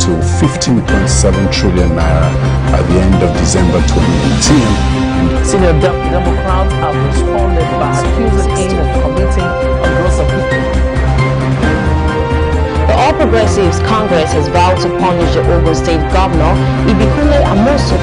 to 15.7 trillion naira at the end of December 2018. Senior Democrats have responded by accusing him of committing a gross offense. The All Progressives Congress has vowed to punish the Ogun State Governor, Ibikunle Amosu.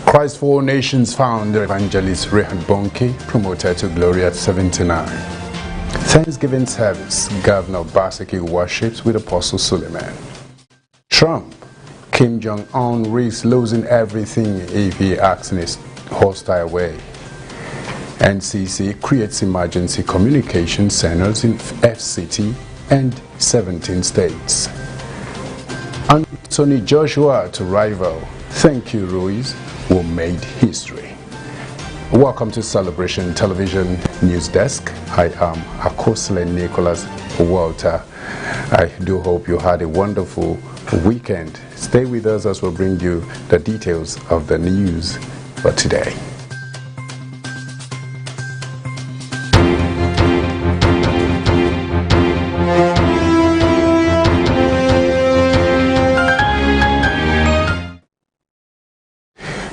Christ for All Nations founder evangelist Bonke promoted to glory at 79. Thanksgiving service, Governor Obaseki worships with Apostle Suleiman. Trump, Kim Jong-un risks losing everything if he acts in a hostile way. NCC creates emergency communication centers in FCT and 17 states. Anthony Joshua to rival. Thank you, Ruiz, who made history. Welcome to Celebration Television News Desk. I am Akosile Nicholas Walter. I do hope you had a wonderful weekend. Stay with us as we'll bring you the details of the news for today.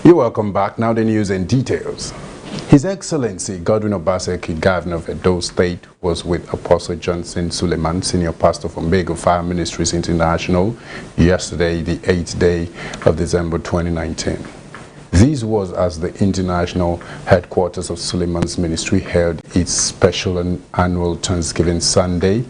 You're welcome back. Now the news and details. His Excellency Godwin Obaseki, Governor of Edo State, was with Apostle Johnson Suleiman, Senior Pastor from Omega Fire Ministries International, yesterday, the 8th day of December 2019. This was as the international headquarters of Suleiman's ministry held its special and annual Thanksgiving Sunday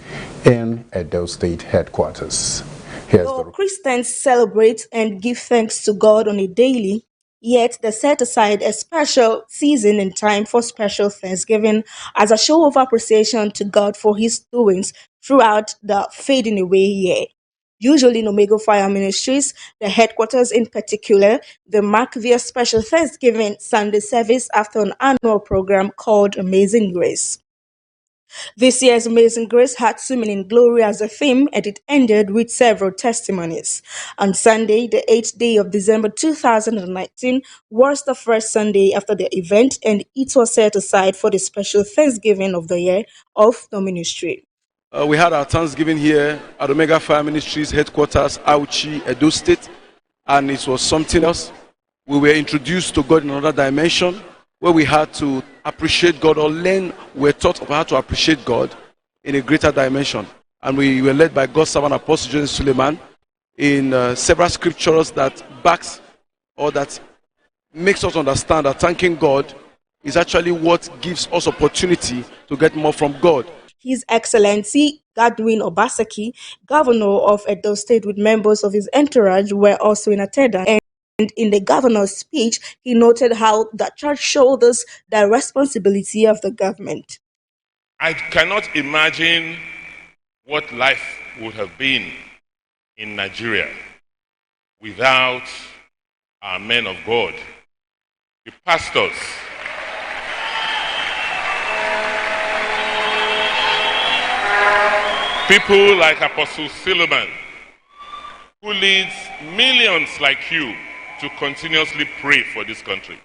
in Edo State headquarters. Though Christians celebrate and give thanks to God on a daily, yet they set aside a special season and time for special thanksgiving as a show of appreciation to God for his doings throughout the fading away year. Usually in Omega Fire Ministries, the headquarters in particular, they mark their special Thanksgiving Sunday service after an annual program called Amazing Grace. This year's Amazing Grace had Swimming in Glory as a theme, and it ended with several testimonies. On Sunday, the 8th day of December 2019, was the first Sunday after the event, and it was set aside for the special Thanksgiving of the year of the ministry. We had our Thanksgiving here at Omega Fire Ministries headquarters, Auchi, Edo State, and it was something else. We were introduced to God in another dimension, where we had to appreciate God or learn, we were taught of how to appreciate God in a greater dimension. And we were led by God's servant Apostle Johnson Suleiman in several scriptures that backs or that makes us understand that thanking God is actually what gives us opportunity to get more from God. His Excellency Godwin Obaseki, Governor of Edo State, with members of his entourage, were also in attendance. And in the governor's speech, he noted how the church shoulders the responsibility of the government. I cannot imagine what life would have been in Nigeria without our men of God, the pastors, people like Apostle Suleiman, who leads millions like you to continuously pray for this country.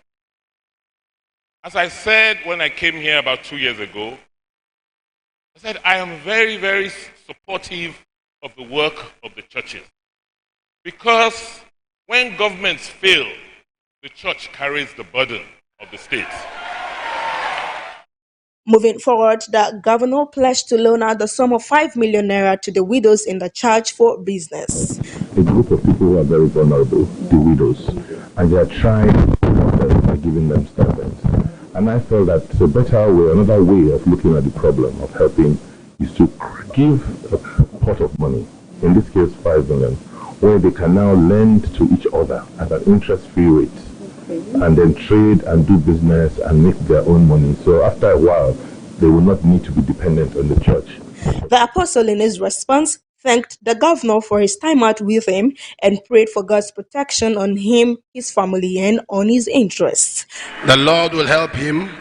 As I said when I came here about 2 years ago, I said I am very, very supportive of the work of the churches. Because when governments fail, the church carries the burden of the state. Moving forward, the governor pledged to loan out the sum of 5 million naira to the widows in the charge for business. A group of people who are very vulnerable, the widows, and they are trying to support them by giving them stipends. And I felt that a better way, another way of looking at the problem of helping is to give a pot of money, in this case 5 million, where they can now lend to each other at an interest-free rate. And then trade and do business and make their own money. So after a while, they will not need to be dependent on the church. The apostle, in his response, thanked the governor for his time out with him and prayed for God's protection on him, his family, and on his interests. The Lord will help him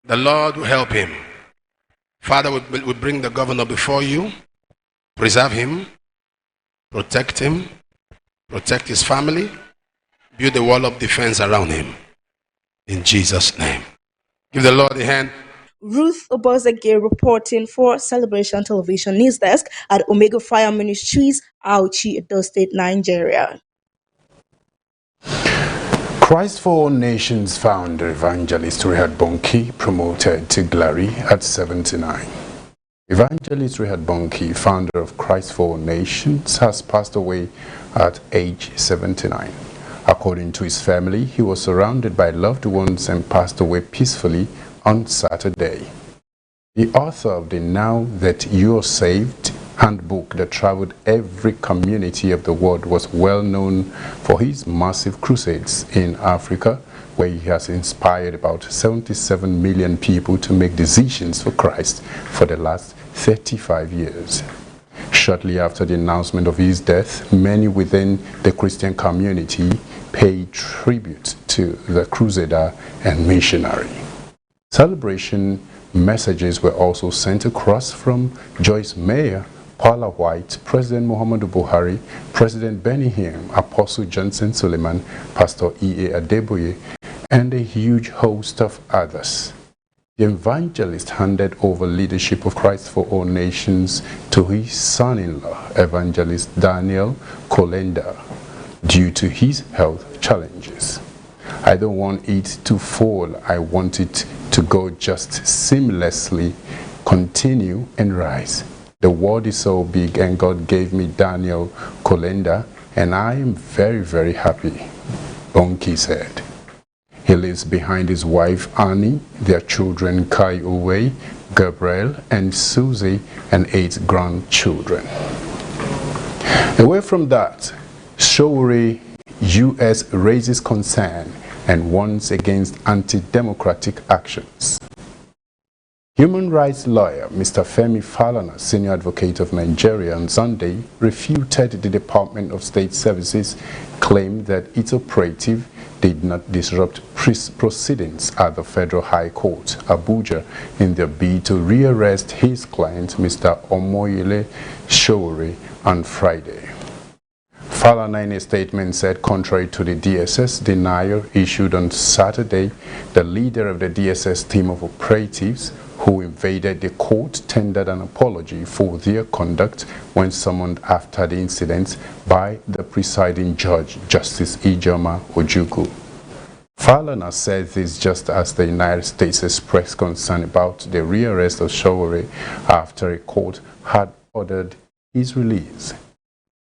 The Lord will help him. Father, we bring the governor before you. Preserve him, protect his family, build a wall of defense around him. In Jesus' name. Give the Lord a hand. Ruth Obozege reporting for Celebration Television News Desk at Omega Fire Ministries, Auchi, Edo State, Nigeria. Christ for All Nations founder evangelist Bonke promoted to glory at 79. Evangelist Bonke, founder of Christ for All Nations, has passed away at age 79. According to his family, he was surrounded by loved ones and passed away peacefully on Saturday. The author of the Now That You're Saved handbook that traveled every community of the world was well known for his massive crusades in Africa, where he has inspired about 77 million people to make decisions for Christ for the last 35 years. Shortly after the announcement of his death, many within the Christian community paid tribute to the crusader and missionary. Celebration messages were also sent across from Joyce Meyer, Paula White, President Muhammadu Buhari, President Benny Hinn, Apostle Johnson Suleiman, Pastor E.A. Adeboye, and a huge host of others. The evangelist handed over leadership of Christ for All Nations to his son-in-law, Evangelist Daniel Kolenda, due to his health challenges. I don't want it to fall. I want it to go just seamlessly, continue and rise. The world is so big and God gave me Daniel Kolenda and I am very, very happy, Bonke said. He lives behind his wife Annie, their children Kai Uwe, Gabriel and Susie, and 8 grandchildren. Away from that, Showore U.S. raises concern and warns against anti-democratic actions. Human rights lawyer Mr. Femi Falana, senior advocate of Nigeria, on Sunday refuted the Department of State Services claim that its operative did not disrupt proceedings at the Federal High Court, Abuja, in their bid to rearrest his client, Mr. Omoyele Showore, on Friday. Falana, in a statement, said contrary to the DSS denial issued on Saturday, the leader of the DSS team of operatives who invaded the court tendered an apology for their conduct when summoned after the incident by the presiding judge, Justice Ijoma Ojukwu. Falana said this just as the United States expressed concern about the rearrest of Showore after a court had ordered his release.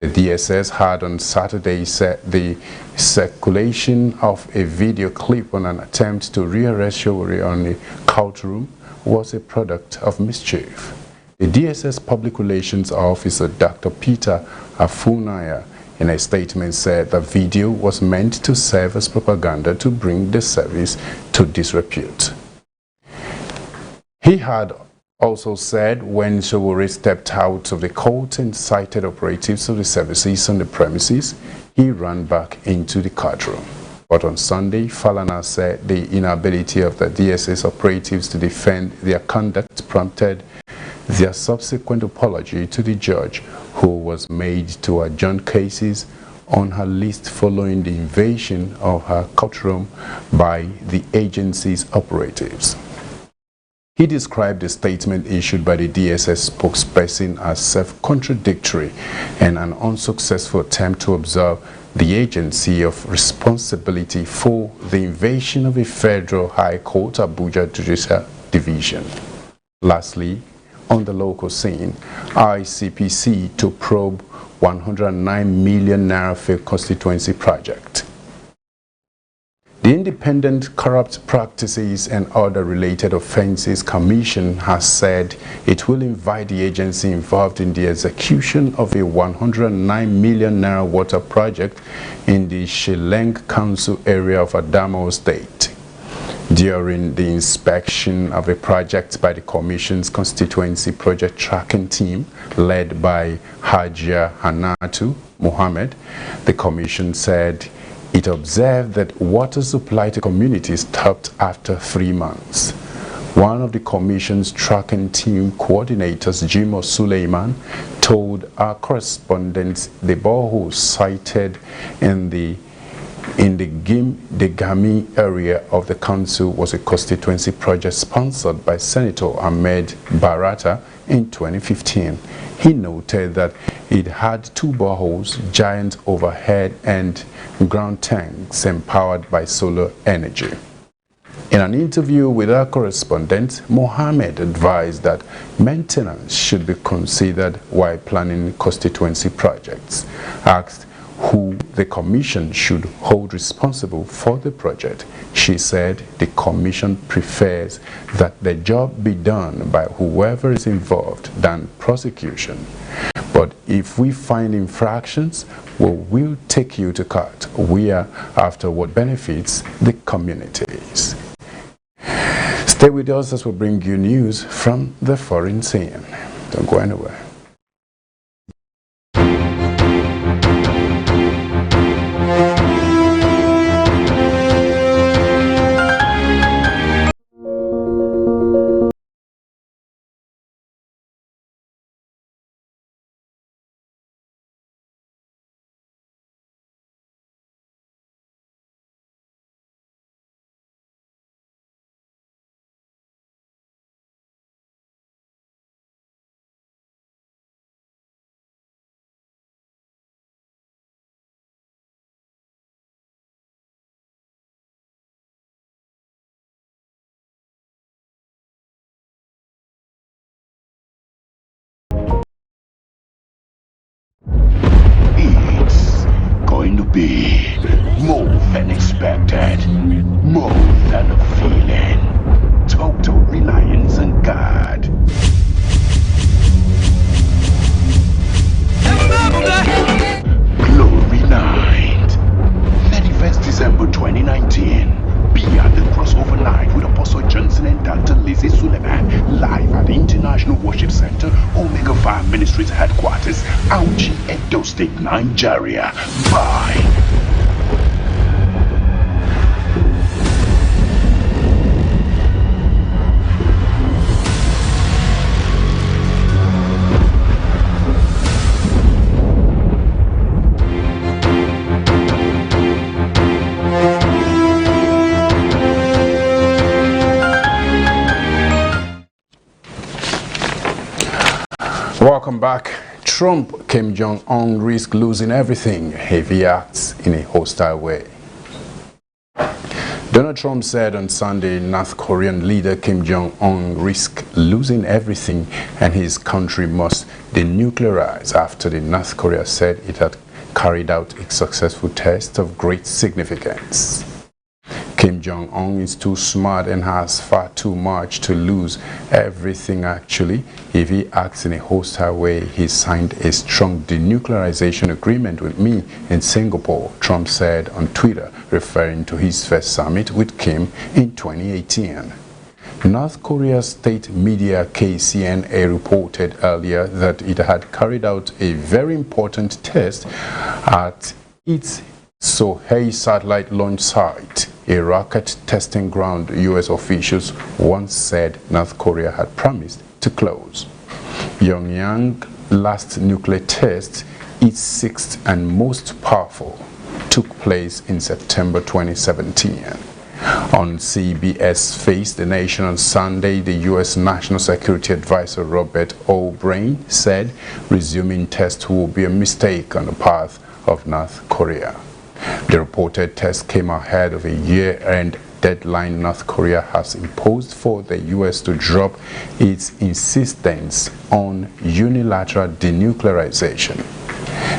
The DSS had on Saturday said the circulation of a video clip on an attempt to rearrest Showore on a courtroom was a product of mischief. The DSS Public Relations Officer, Dr. Peter Afunaya, in a statement said the video was meant to serve as propaganda to bring the service to disrepute. He had also said when Showore stepped out of the court and cited operatives of the services on the premises, he ran back into the courtroom. But on Sunday, Falana said the inability of the DSS operatives to defend their conduct prompted their subsequent apology to the judge, who was made to adjourn cases on her list following the invasion of her courtroom by the agency's operatives. He described the statement issued by the DSS spokesperson as self-contradictory and an unsuccessful attempt to absolve the agency of responsibility for the invasion of a Federal High Court Abuja Judicial Division. Lastly, on the local scene, ICPC to probe 109 million naira fake constituency project. The Independent Corrupt Practices and Other Related Offences Commission has said it will invite the agency involved in the execution of a 109 million naira water project in the Shileng Council area of Adamawa State. During the inspection of a project by the Commission's constituency project tracking team led by Hajia Hanatu Mohammed, the Commission said it observed that water supply to communities stopped after 3 months. One of the Commission's tracking team coordinators, Jimo Suleiman, told our correspondents the borehole sited in the Gami area of the council was a constituency project sponsored by Senator Ahmed Barata in 2015. He noted that it had 2 boreholes, giant overhead and ground tanks empowered by solar energy. In an interview with our correspondent, Mohammed advised that maintenance should be considered while planning constituency projects. Asked who the Commission should hold responsible for the project, she said the Commission prefers that the job be done by whoever is involved than prosecution. But if we find infractions, we will take you to court. We are after what benefits the communities. Stay with us as we bring you news from the foreign scene. Don't go anywhere. Be more than expected, more than a feeling, total reliance on God. Glory Night, 31st December 2019. Be at the crossover night with Apostle Johnson and Dr. Lizzie Suleiman, live at the International Worship Center, Omega 5 Ministries Headquarters, Auchi, Edo State, Nigeria. Bye. Welcome back. Trump, Kim Jong-un risk losing everything if he acts in a hostile way. Donald Trump said on Sunday North Korean leader Kim Jong-un risk losing everything and his country must denuclearize after the North Korea said it had carried out a successful test of great significance. Kim Jong-un is too smart and has far too much to lose everything actually. If he acts in a hostile way, he signed a strong denuclearization agreement with me in Singapore, Trump said on Twitter, referring to his first summit with Kim in 2018. North Korea's state media KCNA reported earlier that it had carried out a very important test at its Sohae satellite launch site, a rocket testing ground U.S. officials once said North Korea had promised to close. Pyongyang's last nuclear test, its 6th and most powerful, took place in September 2017. On CBS Face the Nation on Sunday, the U.S. National Security Advisor Robert O'Brien said resuming tests will be a mistake on the path of North Korea. The reported test came ahead of a year-end deadline North Korea has imposed for the U.S. to drop its insistence on unilateral denuclearization.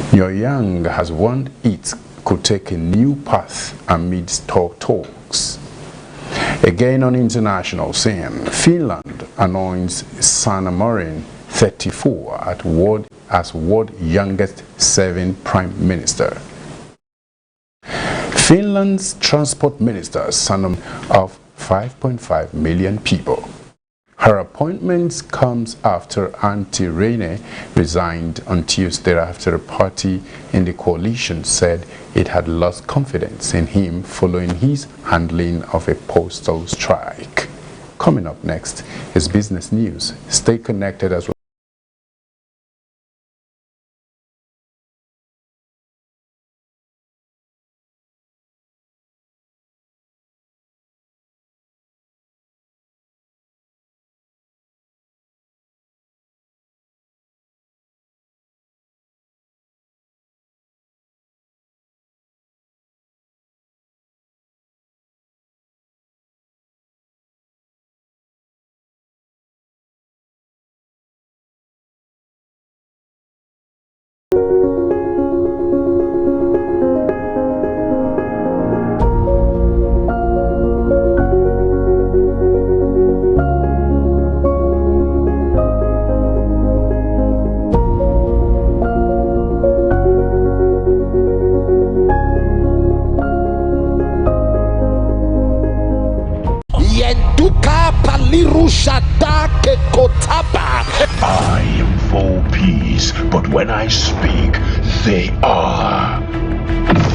Pyongyang has warned it could take a new path amidst talks. Again on international scene, Finland anoints Sanna Marin, 34, as world's youngest serving prime minister. Finland's transport minister, son of 5.5 million people. Her appointment comes after Antti Rinne resigned on Tuesday after a party in the coalition said it had lost confidence in him following his handling of a postal strike. Coming up next is business news. Stay connected as well. I am for peace, but when I speak, they are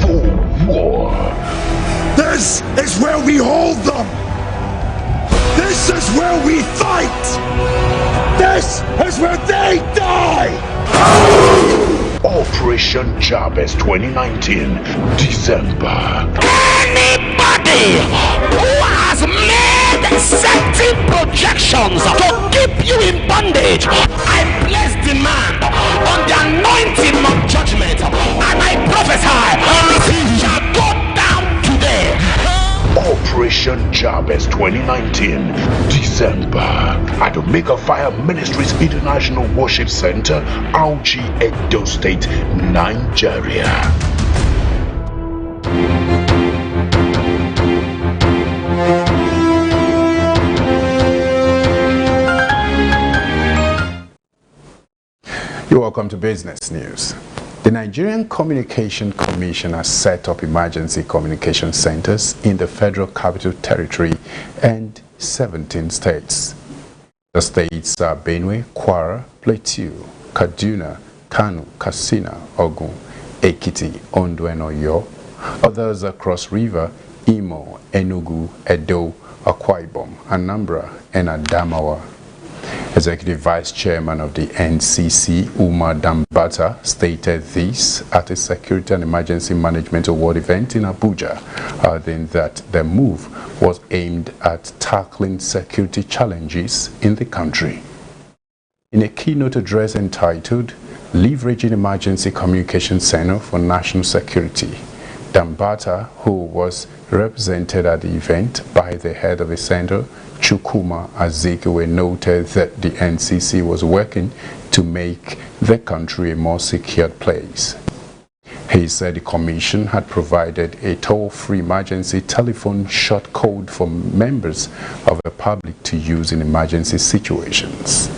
for war. This is where we hold them! This is where we fight! This is where they die! Operation Jabez 2019, December. Anybody who has made certain projections to keep you in bondage, I place demand on the anointing of judgment, and I prophesy he shall go down today. Operation Jabez 2019, December, at Omega Fire Ministries International Worship Center, Auchi, Edo State, Nigeria. You're welcome to Business News. The Nigerian Communication Commission has set up emergency communication centers in the Federal Capital Territory and 17 states. The states are Benue, Kwara, Plateau, Kaduna, Kano, Katsina, Ogun, Ekiti, Ondo and Oyo. Others are Cross River, Imo, Enugu, Edo, Akwa Ibom, Anambra and Adamawa. Executive Vice Chairman of the NCC, Umar Dambata, stated this at a Security and Emergency Management Award event in Abuja, adding that the move was aimed at tackling security challenges in the country. In a keynote address entitled Leveraging Emergency Communication Center for National Security, Dambata, who was represented at the event by the head of the center, Chukwuma Azikiwe, noted that the NCC was working to make the country a more secure place. He said the commission had provided a toll-free emergency telephone short code for members of the public to use in emergency situations.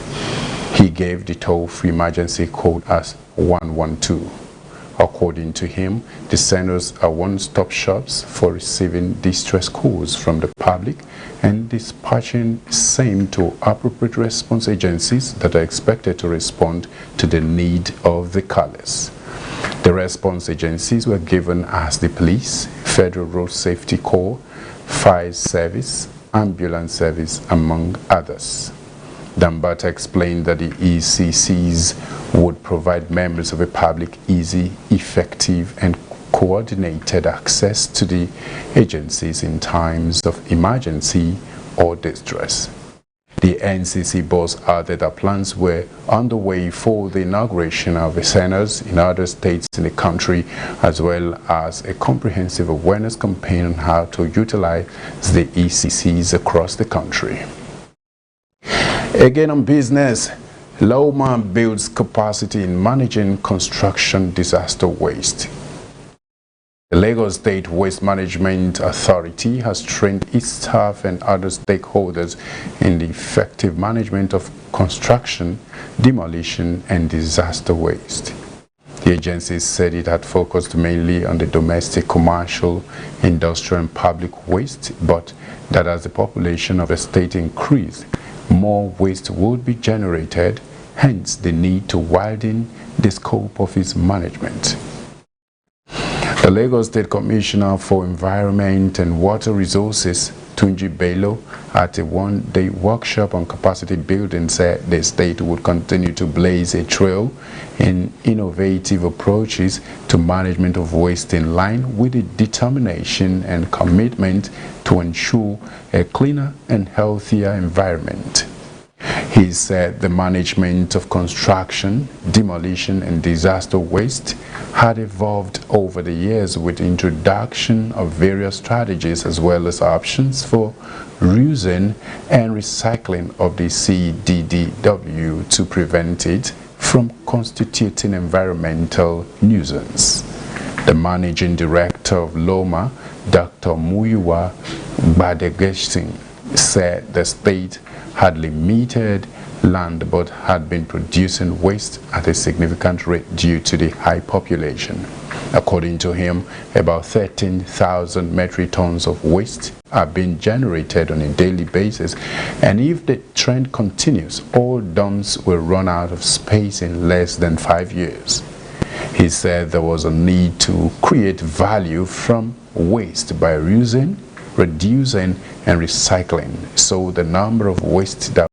He gave the toll-free emergency code as 112. According to him, the centers are one-stop shops for receiving distress calls from the public and dispatching same to appropriate response agencies that are expected to respond to the need of the callers. The response agencies were given as the police, Federal Road Safety Corps, Fire Service, Ambulance Service, among others. Dambata explained that the ECCs would provide members of the public easy, effective, and coordinated access to the agencies in times of emergency or distress. The NCC boss added that plans were underway for the inauguration of the centers in other states in the country, as well as a comprehensive awareness campaign on how to utilize the ECCs across the country. Again on business, Loma builds capacity in managing construction disaster waste. The Lagos State Waste Management Authority has trained its staff and other stakeholders in the effective management of construction, demolition, and disaster waste. The agency said it had focused mainly on the domestic, commercial, industrial, and public waste, but that as the population of the state increased, more waste would be generated, hence the need to widen the scope of its management. The Lagos State Commissioner for Environment and Water Resources Tunji Bello, at a one-day workshop on capacity building, said the state would continue to blaze a trail in innovative approaches to management of waste in line with the determination and commitment to ensure a cleaner and healthier environment. He said the management of construction, demolition and disaster waste had evolved over the years with introduction of various strategies as well as options for reusing and recycling of the CDDW to prevent it from constituting environmental nuisance. The managing director of Loma, Dr. Muyiwa Badegesting, said the state had limited land but had been producing waste at a significant rate due to the high population. According to him, about 13,000 metric tons of waste are being generated on a daily basis, and if the trend continues, all dumps will run out of space in less than 5 years. He said there was a need to create value from waste by reusing, reducing and recycling, so the number of waste that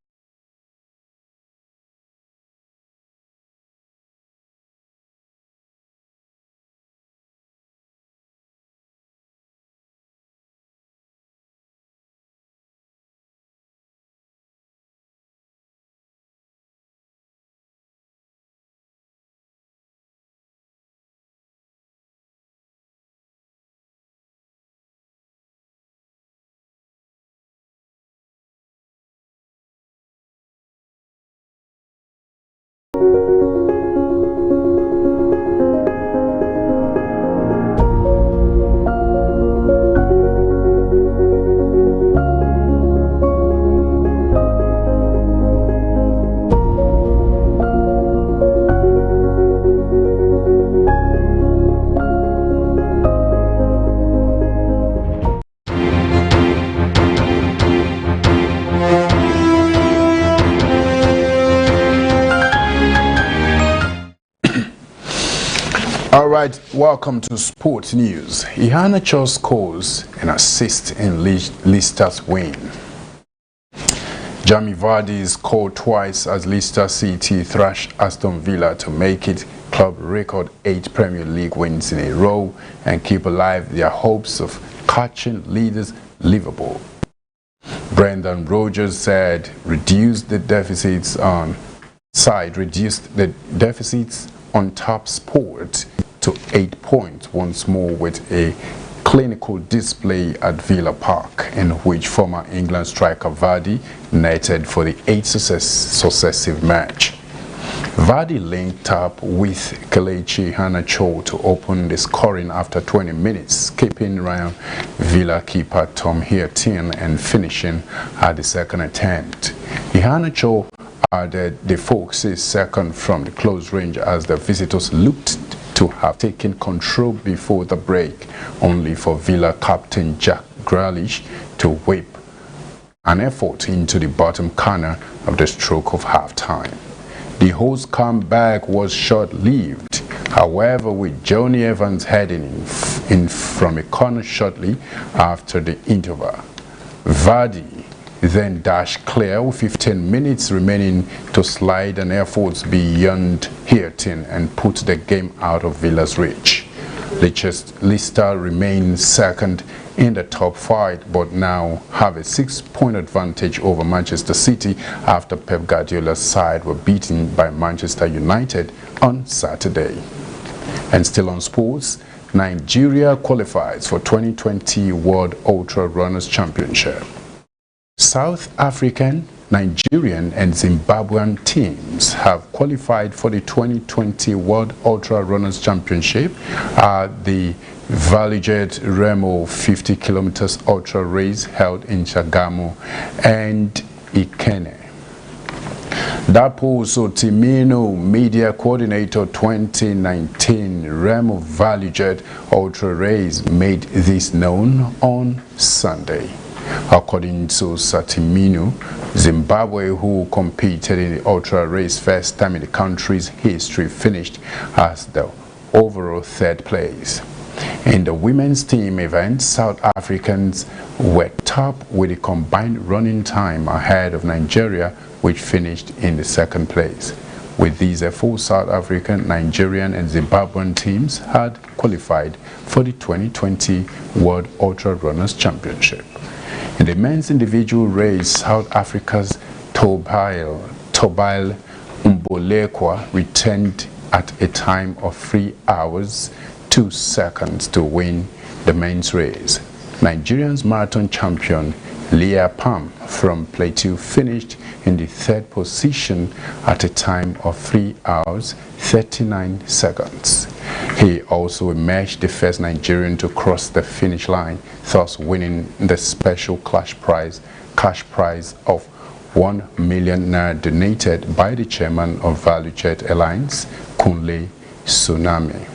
Alright, welcome to Sports News. Iheanacho scores and assists in Leicester's win. Jamie Vardy scored twice as Leicester City thrashed Aston Villa to make it club record 8 Premier League wins in a row and keep alive their hopes of catching leaders Liverpool. Brendan Rodgers said reduced the deficits on top sport to 8 points once more with a clinical display at Villa Park, in which former England striker Vardy netted for the 8th successive match. Vardy linked up with Kelechi Iheanacho to open the scoring after 20 minutes, keeping around Villa keeper Tom Heaton and finishing at the second attempt. Iheanacho added the Foxes' second from the close range as the visitors looked to have taken control before the break, only for Villa captain Jack Grealish to whip an effort into the bottom corner of the stroke of half-time. The host comeback was short-lived, however, with Johnny Evans heading in from a corner shortly after the interval. Vardy then dashed clear with 15 minutes remaining to slide an effort beyond Heaton and put the game out of Villa's reach. Leicester remain second in the top 5 but now have a 6-point advantage over Manchester City after Pep Guardiola's side were beaten by Manchester United on Saturday. And still on sports, Nigeria qualifies for 2020 World Ultra Runners Championship. South African, Nigerian and Zimbabwean teams have qualified for the 2020 World Ultra Runners Championship at the Valujet Remo 50 kilometers ultra race held in Shagamu and Ikene. Dapo Sotimino, Media Coordinator 2019 Remo Valujet Ultra Race, made this known on Sunday. According to Satimino, Zimbabwe, who competed in the ultra race first time in the country's history, finished as the overall 3rd place. In the women's team event, South Africans were top top with a combined running time ahead of Nigeria, which finished in the second place. With these efforts, South African, Nigerian and Zimbabwean teams had qualified for the 2020 World Ultra Runners Championship. In the men's individual race, South Africa's Tobile Mbolekwa returned at a time of 3 hours 2 seconds to win the men's race. Nigeria's marathon champion Leah Pam from Plateau finished in the third position at a time of 3 hours 39 seconds. He also emerged the first Nigerian to cross the finish line, thus winning the special cash prize of 1 million naira donated by the chairman of ValueJet Airlines, Kunle Tsunami.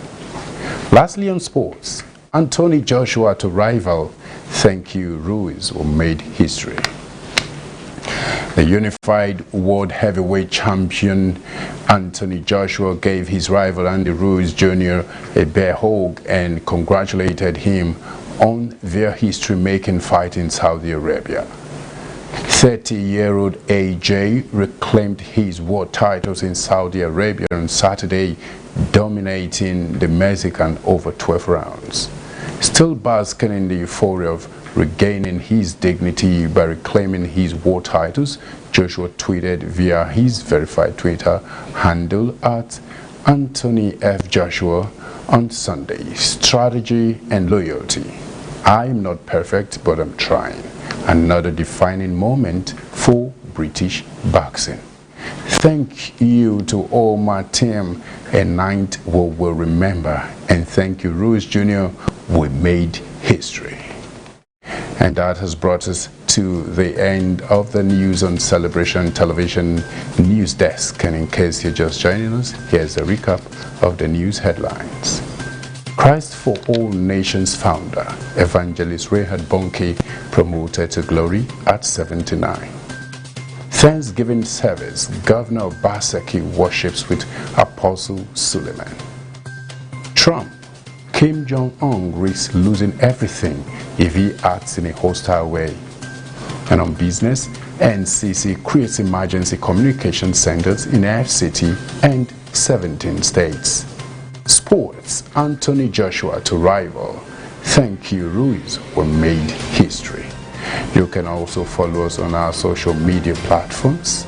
Lastly, on sports, Anthony Joshua to rival Thank You Ruiz who made history. The unified world heavyweight champion Anthony Joshua gave his rival Andy Ruiz Jr. a bear hug and congratulated him on their history-making fight in Saudi Arabia. 30-year-old AJ reclaimed his world titles in Saudi Arabia on Saturday, dominating the Mexican over 12 rounds. Still basking in the euphoria of regaining his dignity by reclaiming his world titles, Joshua tweeted via his verified Twitter handle at Anthony F. Joshua on Sunday, "Strategy and loyalty. I am not perfect, but I'm trying. Another defining moment for British boxing. Thank you to all my team, a night we will remember. And thank you, Ruiz Jr. We made history." And that has brought us to the end of the news on Celebration Television News Desk. And in case you're just joining us, here's a recap of the news headlines. Christ for All Nations founder, evangelist Bonke, promoted to glory at 79. Thanksgiving service, Governor Obaseki worships with Apostle Suleiman. Trump, Kim Jong-un risks losing everything if he acts in a hostile way. And on business, NCC creates emergency communication centers in FCT and 17 states. Sports, Anthony Joshua to rival Thank You Ruiz were made history. You can also follow us on our social media platforms.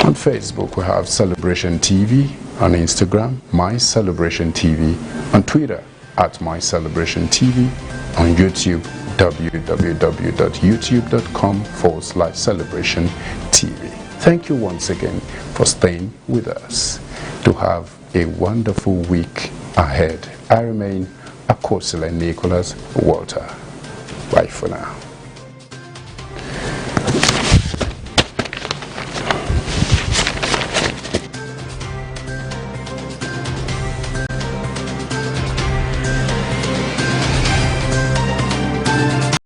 On Facebook, we have Celebration TV. On Instagram, My Celebration TV. On Twitter, at My Celebration TV. On YouTube, www.youtube.com/Celebration TV. Thank you once again for staying with us. To have a wonderful week ahead. I remain Akosile Nicholas Walter. Bye for now.